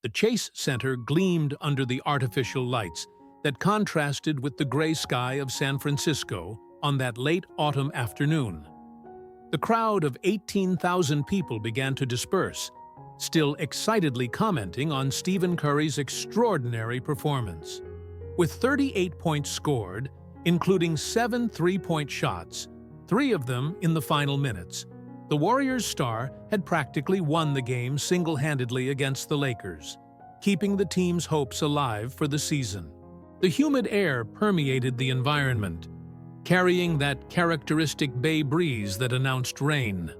The Chase Center gleamed under the artificial lights that contrasted with the gray sky of San Francisco on that late autumn afternoon. The crowd of 18,000 people began to disperse, still excitedly commenting on Stephen Curry's extraordinary performance. With 38 points scored, including 7 three-point shots, 3 of them in the final minutes, the Warriors' star had practically won the game single-handedly against the Lakers, keeping the team's hopes alive for the season. The humid air permeated the environment, carrying that characteristic bay breeze that announced rain.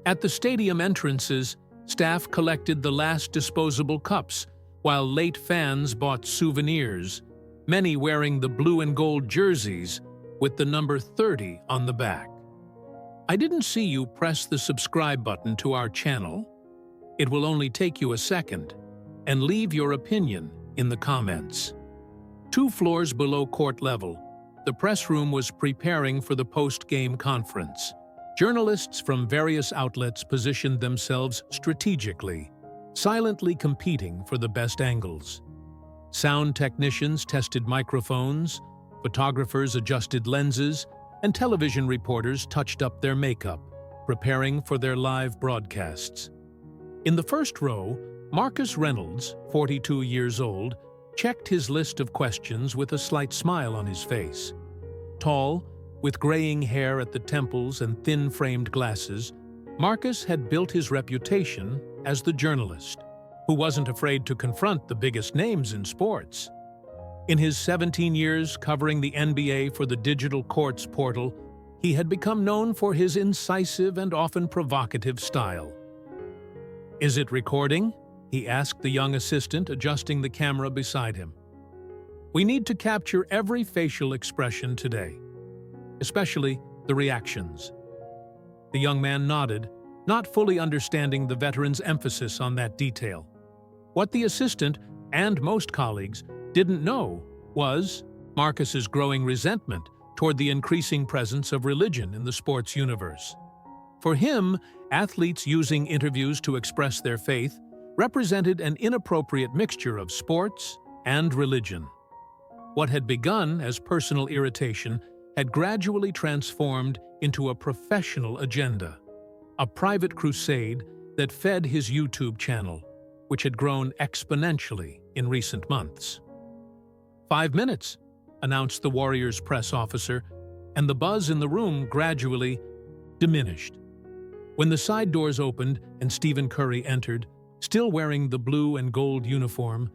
At the stadium entrances, staff collected the last disposable cups, while late fans bought souvenirs, many wearing the blue and gold jerseys with the number 30 on the back. I didn't see you press the subscribe button to our channel. It will only take you a second, and leave your opinion in the comments. 2 floors below court level, the press room was preparing for the post-game conference. Journalists from various outlets positioned themselves strategically, silently competing for the best angles. Sound technicians tested microphones, photographers adjusted lenses, and television reporters touched up their makeup, preparing for their live broadcasts. In the first row, Marcus Reynolds, 42 years old, checked his list of questions with a slight smile on his face. Tall, with graying hair at the temples and thin-framed glasses, Marcus had built his reputation as the journalist, who wasn't afraid to confront the biggest names in sports. In his 17 years covering the NBA for the Digital Courts portal, he had become known for his incisive and often provocative style. "Is it recording?" he asked the young assistant, adjusting the camera beside him. "We need to capture every facial expression today, especially the reactions." The young man nodded, not fully understanding the veteran's emphasis on that detail. What the assistant, and most colleagues, didn't know was Marcus's growing resentment toward the increasing presence of religion in the sports universe. For him, athletes using interviews to express their faith represented an inappropriate mixture of sports and religion. What had begun as personal irritation had gradually transformed into a professional agenda, a private crusade that fed his YouTube channel, which had grown exponentially in recent months. 5 minutes, announced the Warriors' press officer, and the buzz in the room gradually diminished. When the side doors opened and Stephen Curry entered, still wearing the blue and gold uniform,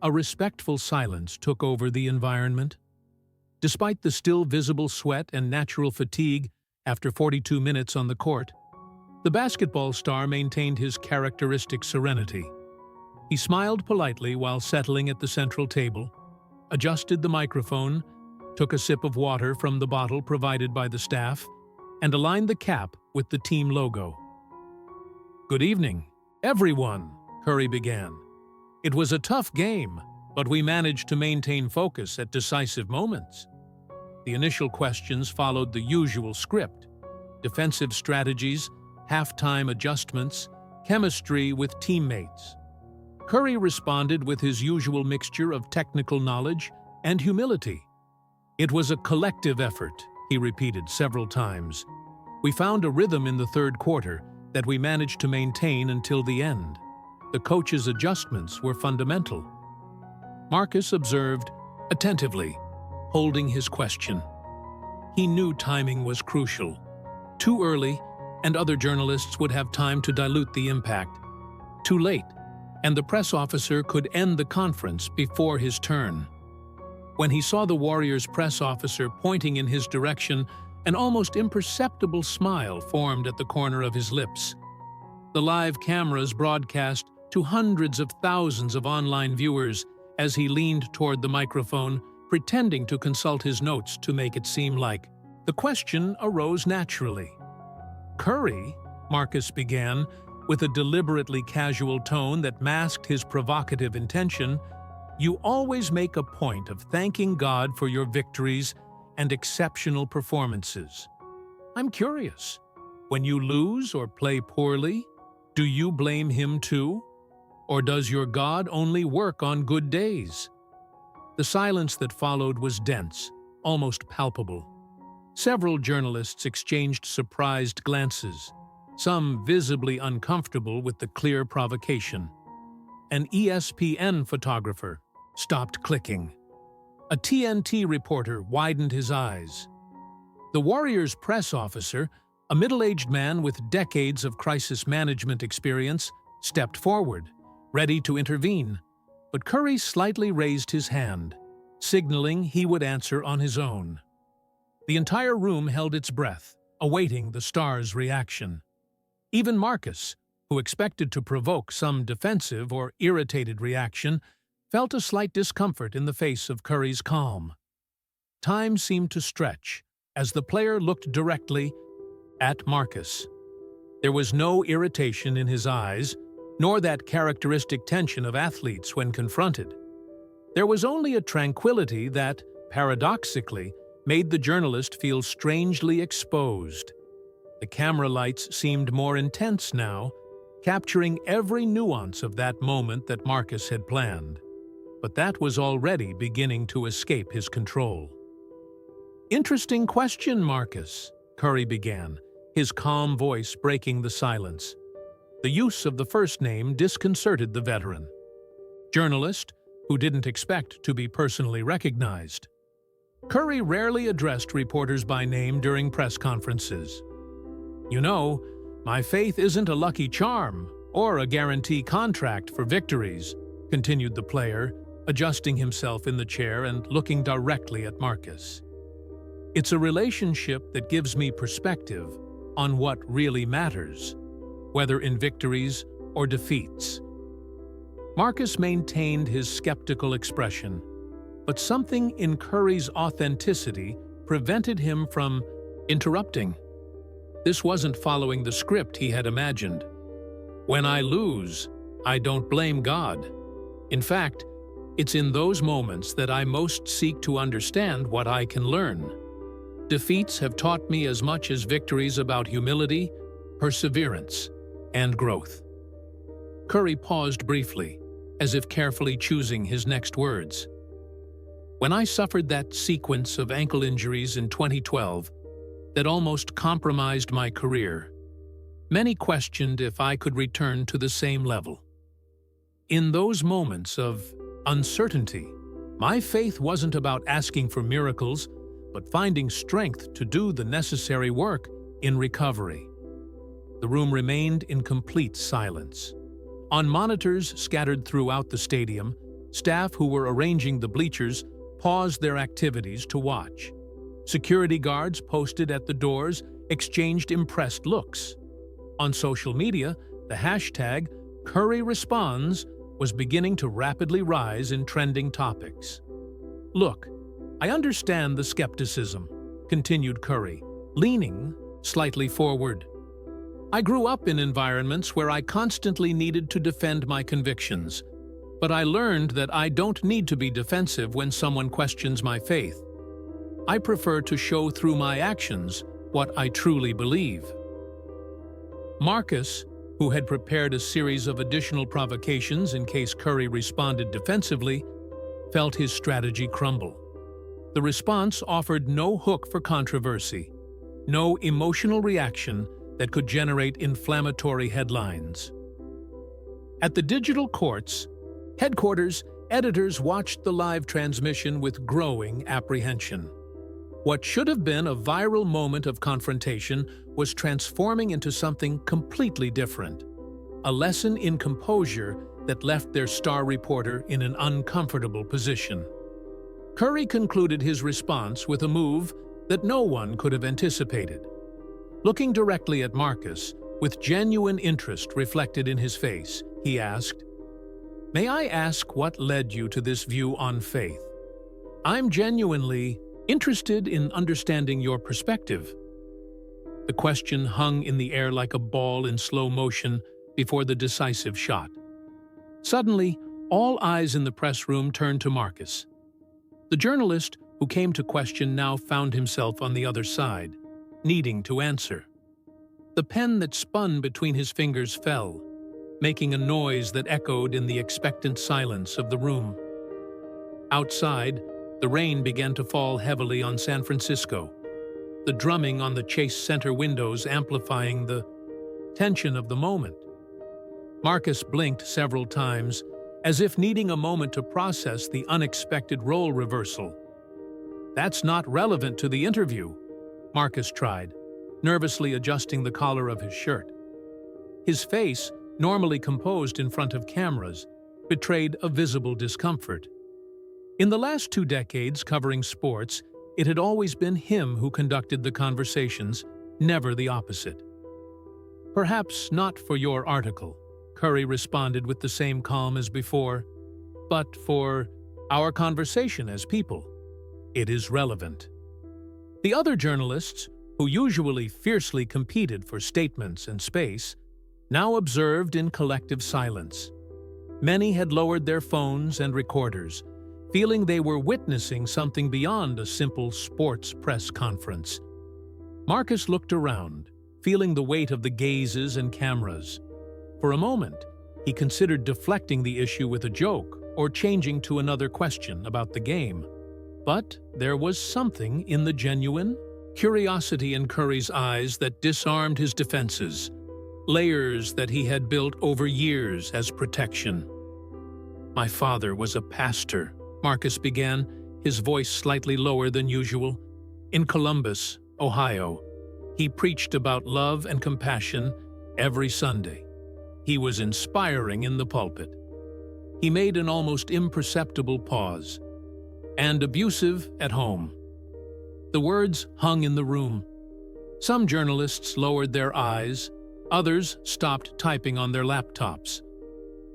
a respectful silence took over the environment. Despite the still visible sweat and natural fatigue after 42 minutes on the court, the basketball star maintained his characteristic serenity. He smiled politely while settling at the central table, adjusted the microphone, took a sip of water from the bottle provided by the staff, and aligned the cap with the team logo. "Good evening, everyone," Curry began. "It was a tough game, but we managed to maintain focus at decisive moments." The initial questions followed the usual script: defensive strategies, halftime adjustments, chemistry with teammates. Curry responded with his usual mixture of technical knowledge and humility. "It was a collective effort," he repeated several times. "We found a rhythm in the third quarter that we managed to maintain until the end. The coach's adjustments were fundamental." Marcus observed attentively, holding his question. He knew timing was crucial. Too early, and other journalists would have time to dilute the impact. Too late, and the press officer could end the conference before his turn. When he saw the Warriors' press officer pointing in his direction, an almost imperceptible smile formed at the corner of his lips. The live cameras broadcast to hundreds of thousands of online viewers as he leaned toward the microphone, pretending to consult his notes to make it seem like the question arose naturally. "Curry," Marcus began, with a deliberately casual tone that masked his provocative intention, "you always make a point of thanking God for your victories and exceptional performances. I'm curious, when you lose or play poorly, do you blame Him too? Or does your God only work on good days?" The silence that followed was dense, almost palpable. Several journalists exchanged surprised glances, some visibly uncomfortable with the clear provocation. An ESPN photographer stopped clicking. A TNT reporter widened his eyes. The Warriors' press officer, a middle-aged man with decades of crisis management experience, stepped forward, ready to intervene, but Curry slightly raised his hand, signaling he would answer on his own. The entire room held its breath, awaiting the star's reaction. Even Marcus, who expected to provoke some defensive or irritated reaction, felt a slight discomfort in the face of Curry's calm. Time seemed to stretch as the player looked directly at Marcus. There was no irritation in his eyes, nor that characteristic tension of athletes when confronted. There was only a tranquility that, paradoxically, made the journalist feel strangely exposed. The camera lights seemed more intense now, capturing every nuance of that moment that Marcus had planned. But that was already beginning to escape his control. "Interesting question, Marcus," Curry began, his calm voice breaking the silence. The use of the first name disconcerted the veteran journalist, who didn't expect to be personally recognized. Curry rarely addressed reporters by name during press conferences. "You know, my faith isn't a lucky charm or a guarantee contract for victories," continued the player, adjusting himself in the chair and looking directly at Marcus. "It's a relationship that gives me perspective on what really matters, whether in victories or defeats." Marcus maintained his skeptical expression, but something in Curry's authenticity prevented him from interrupting. This wasn't following the script he had imagined. "When I lose, I don't blame God. In fact, it's in those moments that I most seek to understand what I can learn. Defeats have taught me as much as victories about humility, perseverance, and growth." Curry paused briefly, as if carefully choosing his next words. "When I suffered that sequence of ankle injuries in 2012 that almost compromised my career, many questioned if I could return to the same level. In those moments of uncertainty, my faith wasn't about asking for miracles, but finding strength to do the necessary work in recovery." The room remained in complete silence. On monitors scattered throughout the stadium, staff who were arranging the bleachers paused their activities to watch. Security guards posted at the doors exchanged impressed looks. On social media, the hashtag #CurryResponds was beginning to rapidly rise in trending topics. "Look, I understand the skepticism," continued Curry, leaning slightly forward. "I grew up in environments where I constantly needed to defend my convictions, but I learned that I don't need to be defensive when someone questions my faith. I prefer to show through my actions what I truly believe." Marcus, who had prepared a series of additional provocations in case Curry responded defensively, felt his strategy crumble. The response offered no hook for controversy, no emotional reaction that could generate inflammatory headlines. At the digital courts headquarters, editors watched the live transmission with growing apprehension. What should have been a viral moment of confrontation was transforming into something completely different, a lesson in composure that left their star reporter in an uncomfortable position. Curry concluded his response with a move that no one could have anticipated. Looking directly at Marcus, with genuine interest reflected in his face, he asked, "May I ask what led you to this view on faith? I'm genuinely interested in understanding your perspective." The question hung in the air like a ball in slow motion before the decisive shot. Suddenly, all eyes in the press room turned to Marcus. The journalist who came to question now found himself on the other side, needing to answer. The pen that spun between his fingers fell. making a noise that echoed in the expectant silence of the room. Outside, the rain began to fall heavily on San Francisco, the drumming on the Chase Center windows amplifying the tension of the moment. Marcus blinked several times, as if needing a moment to process the unexpected role reversal. "That's not relevant to the interview," Marcus tried, nervously adjusting the collar of his shirt. His face, normally composed in front of cameras, betrayed a visible discomfort. In the last 2 decades covering sports, it had always been him who conducted the conversations, never the opposite. "Perhaps not for your article," Curry responded with the same calm as before, "but for our conversation as people, it is relevant." The other journalists, who usually fiercely competed for statements and space, now observed in collective silence. Many had lowered their phones and recorders, feeling they were witnessing something beyond a simple sports press conference. Marcus looked around, feeling the weight of the gazes and cameras. For a moment, he considered deflecting the issue with a joke or changing to another question about the game. But there was something in the genuine curiosity in Curry's eyes that disarmed his defenses, layers that he had built over years as protection. "My father was a pastor," Marcus began, his voice slightly lower than usual. "In Columbus, Ohio. He preached about love and compassion every Sunday. He was inspiring in the pulpit." He made an almost imperceptible pause. "And abusive at home." The words hung in the room. Some journalists lowered their eyes, others stopped typing on their laptops.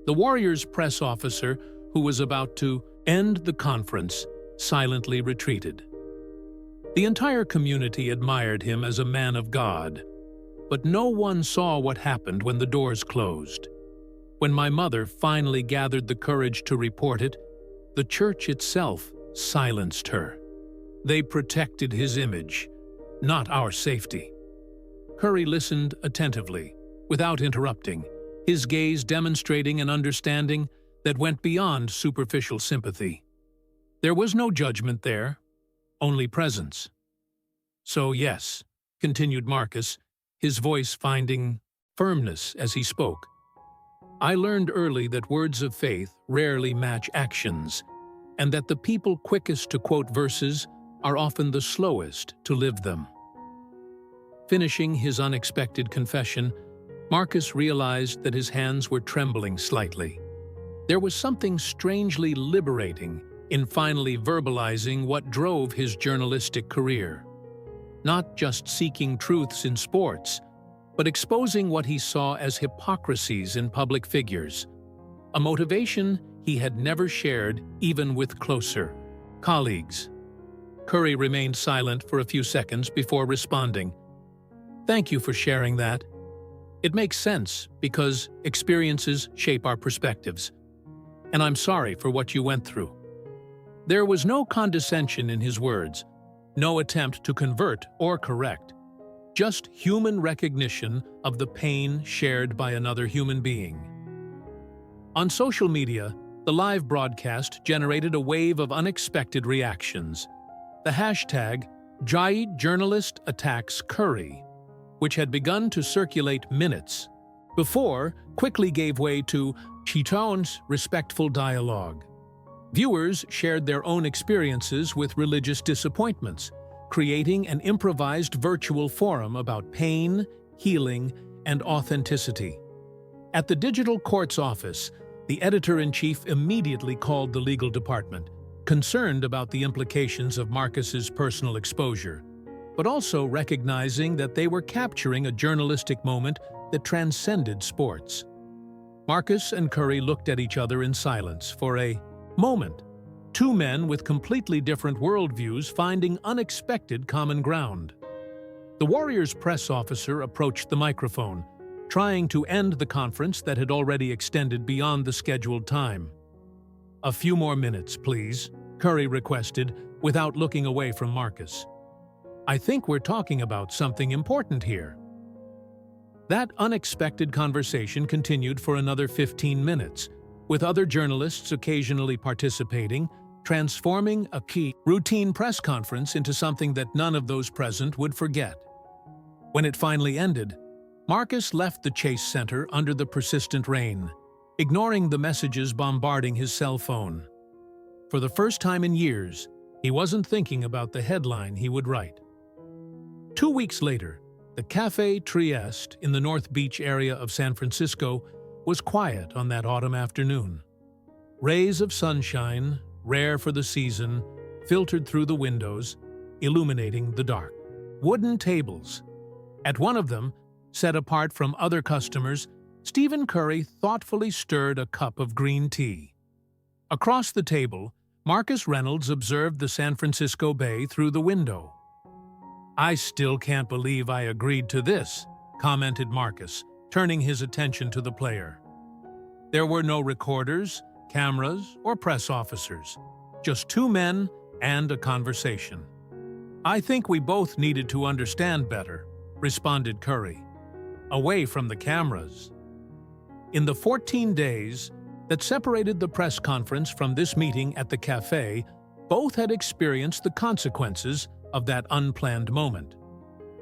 The Warriors press officer, who was about to end the conference, silently retreated. The entire community admired him as a man of God, but no one saw what happened when the doors closed. When my mother finally gathered the courage to report it, the church itself silenced her. They protected his image, not our safety. Curry listened attentively, without interrupting, his gaze demonstrating an understanding that went beyond superficial sympathy. There was no judgment there, only presence. "So yes," continued Marcus, his voice finding firmness as he spoke, "I learned early that words of faith rarely match actions, and that the people quickest to quote verses are often the slowest to live them." Finishing his unexpected confession, Marcus realized that his hands were trembling slightly. There was something strangely liberating in finally verbalizing what drove his journalistic career. Not just seeking truths in sports, but exposing what he saw as hypocrisies in public figures, a motivation he had never shared even with closer colleagues. Curry remained silent for a few seconds before responding. "Thank you for sharing that. It makes sense because experiences shape our perspectives. And I'm sorry for what you went through." There was no condescension in his words, no attempt to convert or correct, just human recognition of the pain shared by another human being. On social media, the live broadcast generated a wave of unexpected reactions. The hashtag #JournalistAttacksCurry, which had begun to circulate minutes before, quickly gave way to Chitone's respectful dialogue. Viewers shared their own experiences with religious disappointments, creating an improvised virtual forum about pain, healing, and authenticity. At the digital court's office, the editor-in-chief immediately called the legal department, concerned about the implications of Marcus's personal exposure, but also recognizing that they were capturing a journalistic moment that transcended sports. Marcus and Curry looked at each other in silence for a moment, two men with completely different worldviews finding unexpected common ground. The Warriors press officer approached the microphone, trying to end the conference that had already extended beyond the scheduled time. "A few more minutes, please," Curry requested, without looking away from Marcus. "I think we're talking about something important here." That unexpected conversation continued for another 15 minutes, with other journalists occasionally participating, transforming a key routine press conference into something that none of those present would forget. When it finally ended, Marcus left the Chase Center under the persistent rain, ignoring the messages bombarding his cell phone. For the first time in years, he wasn't thinking about the headline he would write. 2 weeks later, the Café Trieste in the North Beach area of San Francisco was quiet on that autumn afternoon. Rays of sunshine, rare for the season, filtered through the windows, illuminating the dark. Wooden tables. At one of them, set apart from other customers, Stephen Curry thoughtfully stirred a cup of green tea. Across the table, Marcus Reynolds observed the San Francisco Bay through the window. "I still can't believe I agreed to this," commented Marcus, turning his attention to the player. There were no recorders, cameras, or press officers, just two men and a conversation. "I think we both needed to understand better," responded Curry. "Away from the cameras." In the 14 days that separated the press conference from this meeting at the cafe, both had experienced the consequences of that unplanned moment.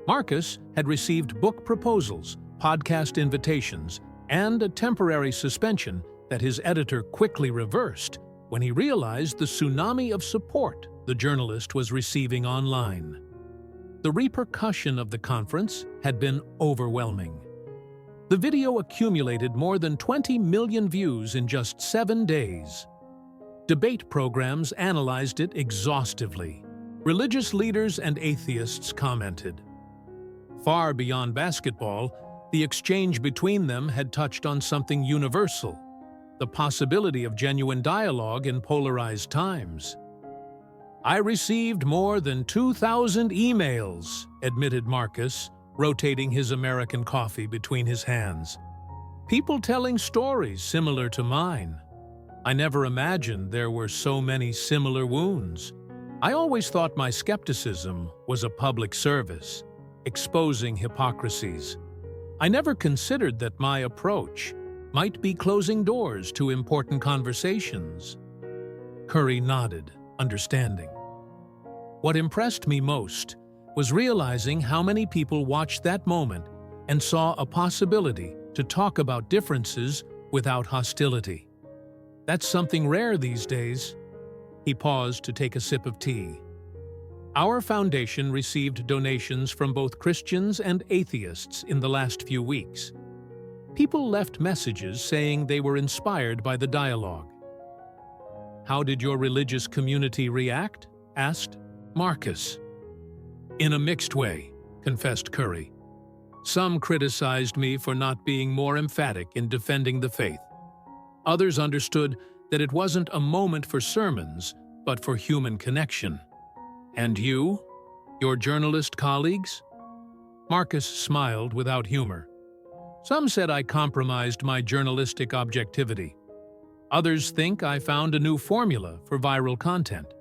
Marcus had received book proposals, podcast invitations, and a temporary suspension that his editor quickly reversed when he realized the tsunami of support the journalist was receiving online. The repercussion of the conference had been overwhelming. The video accumulated more than 20 million views in just 7 days. Debate programs analyzed it exhaustively. Religious leaders and atheists commented. Far beyond basketball, the exchange between them had touched on something universal: the possibility of genuine dialogue in polarized times. "I received more than 2,000 emails," admitted Marcus, rotating his American coffee between his hands. "People telling stories similar to mine. I never imagined there were so many similar wounds. I always thought my skepticism was a public service, exposing hypocrisies. I never considered that my approach might be closing doors to important conversations." Curry nodded, understanding. "What impressed me most was realizing how many people watched that moment and saw a possibility to talk about differences without hostility. That's something rare these days." He paused to take a sip of tea. "Our foundation received donations from both Christians and atheists in the last few weeks. People left messages saying they were inspired by the dialogue." "How did your religious community react?" asked Marcus. "In a mixed way," confessed Curry. "Some criticized me for not being more emphatic in defending the faith. Others understood that it wasn't a moment for sermons, but for human connection." "And you? Your journalist colleagues?" Marcus smiled without humor. "Some said I compromised my journalistic objectivity. Others think I found a new formula for viral content.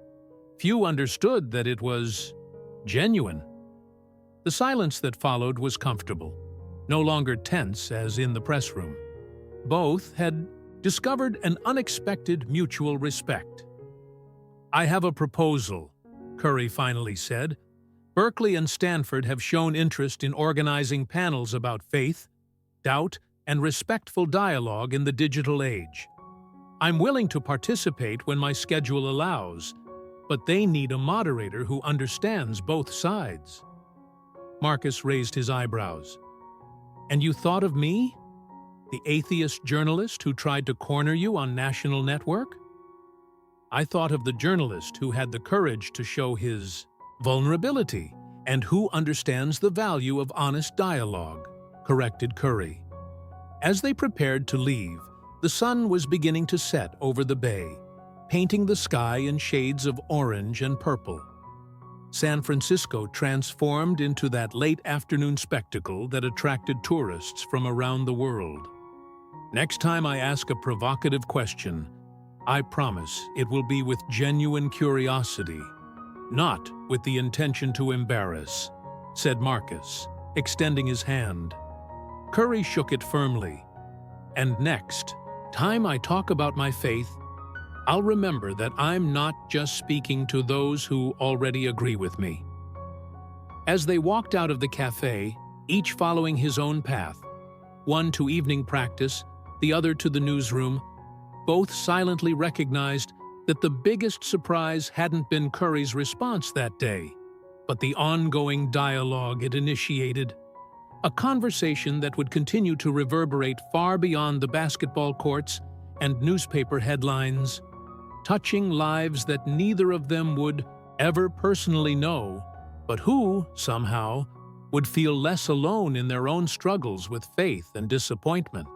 Few understood that it was genuine." The silence that followed was comfortable, no longer tense as in the press room. Both had discovered an unexpected mutual respect. "I have a proposal," Curry finally said. "Berkeley and Stanford have shown interest in organizing panels about faith, doubt, and respectful dialogue in the digital age. I'm willing to participate when my schedule allows, but they need a moderator who understands both sides." Marcus raised his eyebrows. "And you thought of me? The atheist journalist who tried to corner you on national network?" "I thought of the journalist who had the courage to show his vulnerability and who understands the value of honest dialogue," corrected Curry. As they prepared to leave, the sun was beginning to set over the bay, painting the sky in shades of orange and purple. San Francisco transformed into that late afternoon spectacle that attracted tourists from around the world. "Next time I ask a provocative question, I promise it will be with genuine curiosity, not with the intention to embarrass," said Marcus, extending his hand. Curry shook it firmly. "And next time I talk about my faith, I'll remember that I'm not just speaking to those who already agree with me." As they walked out of the cafe, each following his own path, one to evening practice, the other to the newsroom, both silently recognized that the biggest surprise hadn't been Curry's response that day, but the ongoing dialogue it initiated. A conversation that would continue to reverberate far beyond the basketball courts and newspaper headlines, touching lives that neither of them would ever personally know, but who, somehow, would feel less alone in their own struggles with faith and disappointment.